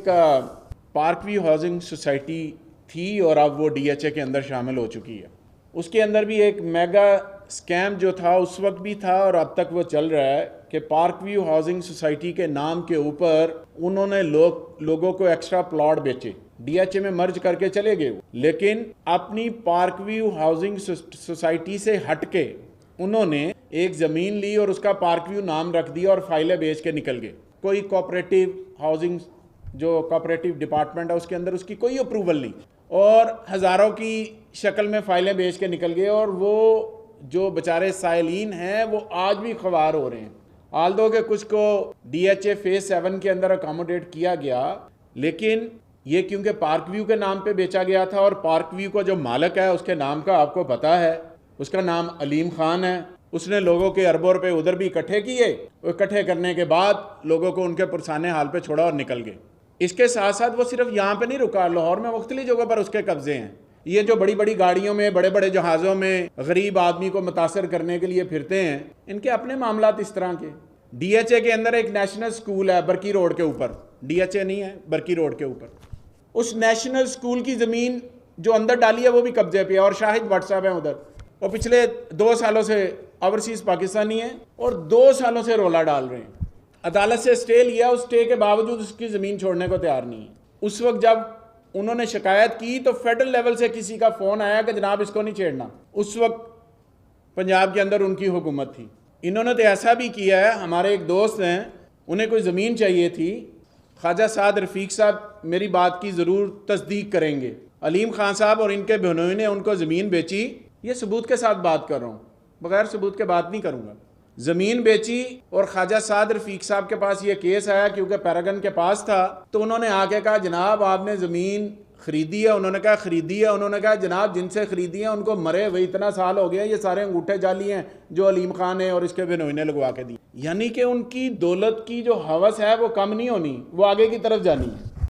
ایک park view housing society تھی اور اب وہ ڈی ایچ اے کے اندر شامل ہو چکی ہے. اس کے اندر بھی ایک میگا اسکیم جو تھا اس وقت بھی تھا اور اب تک وہ چل رہا ہے کہ پارک ویو ہاؤسنگ سوسائٹی کے نام کے اوپر انہوں نے لوگوں کو ایکسٹرا پلاٹ بیچے, ڈی ایچ اے میں مرج کر کے چلے گئے, لیکن اپنی پارک ویو ہاؤسنگ سوسائٹی سے ہٹ کے انہوں نے ایک زمین لی اور اس کا پارک ویو نام رکھ دیا اور فائلیں بیچ کے نکل گئے. کوئی کوآپریٹیو ہاؤسنگ جو کوآپریٹیو ڈپارٹمنٹ ہے اس کے اندر اس کی کوئی اپروول نہیں, اور ہزاروں کی شکل میں فائلیں بیچ کے نکل گئے. اور وہ جو بیچارے سائلین ہیں وہ آج بھی خوار ہو رہے ہیں. آل دو کہ کچھ کو ڈی ایچ اے فیز 7 کے اندر اکاموڈیٹ کیا گیا, لیکن یہ کیونکہ پارک ویو کے نام پہ بیچا گیا تھا اور پارک ویو کا جو مالک ہے اس کے نام کا آپ کو پتا ہے, اس کا نام علیم خان ہے. اس نے لوگوں کے اربوں روپے ادھر بھی اکٹھے کیے, اکٹھے کرنے کے بعد لوگوں کو ان کے پرسانے حال پہ چھوڑا اور نکل گئے. اس کے ساتھ ساتھ وہ صرف یہاں پہ نہیں رکا, لاہور میں مختلف جگہ پر اس کے قبضے ہیں. یہ جو بڑی بڑی گاڑیوں میں بڑے بڑے جہازوں میں غریب آدمی کو متاثر کرنے کے لیے پھرتے ہیں, ان کے اپنے معاملات اس طرح کے. ڈی ایچ اے کے اندر ایک نیشنل سکول ہے برکی روڈ کے اوپر, ڈی ایچ اے نہیں ہے, برکی روڈ کے اوپر. اس نیشنل سکول کی زمین جو اندر ڈالی ہے وہ بھی قبضے پہ ہے, اور شاہد بٹ صاحب ہیں ادھر. وہ پچھلے 2 سالوں سے اوورسیز پاکستانی ہیں اور 2 سالوں سے رولا ڈال رہے ہیں. عدالت سے اسٹے لیا, اس اسٹے کے باوجود اس کی زمین چھوڑنے کو تیار نہیں ہے. اس وقت جب انہوں نے شکایت کی تو فیڈرل لیول سے کسی کا فون آیا کہ جناب اس کو نہیں چھیڑنا. اس وقت پنجاب کے اندر ان کی حکومت تھی. انہوں نے تو ایسا بھی کیا ہے, ہمارے ایک دوست ہیں انہیں کوئی زمین چاہیے تھی, خواجہ سعد رفیق صاحب میری بات کی ضرور تصدیق کریں گے, علیم خان صاحب اور ان کے بہنوئی نے ان کو زمین بیچی. یہ ثبوت کے ساتھ بات کر رہا ہوں, بغیر ثبوت کے بات نہیں کروں گا. زمین بیچی اور خواجہ سعد رفیق صاحب کے پاس یہ کیس آیا کیونکہ پیراگن کے پاس تھا, تو انہوں نے آ کے کہا جناب آپ نے زمین خریدی ہے. انہوں نے کہا خریدی ہے. انہوں نے کہا جناب جن سے خریدی ہے ان کو مرے ہوئے اتنا سال ہو گیا, یہ سارے انگوٹھے جعلی ہیں جو علیم خان نے اور اس کے بہنوئی نے لگوا کے دی. یعنی کہ ان کی دولت کی جو ہوس ہے وہ کم نہیں ہونی, وہ آگے کی طرف جانی ہے.